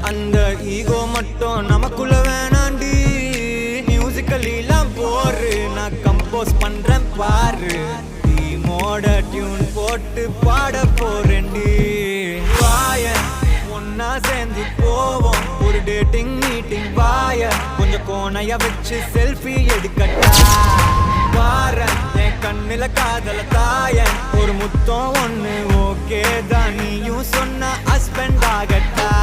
அந்த ஈகோ மட்டும் நமக்குள்ள வேணாண்டி. மியூசிக்கல்லாம் போரு நான் கம்போஸ் பண்றேன் பாரு. டீமோட டியூன் போட்டு பாட போறேன்டி. வாய ஒன்னா சேர்ந்து போவோம் ஒரு டேட்டிங் மீட்டிங். வாய கொஞ்சம் கோணைய வச்சு செல்ஃபி எடுக்கட்டா. வாரன் என் கண்ணில காதல தாயன் ஒரு முத்தம் ஒண்ணு ஓகே தான். நீயும் சொன்ன ஹஸ்பண்ட் ஆகட்டா.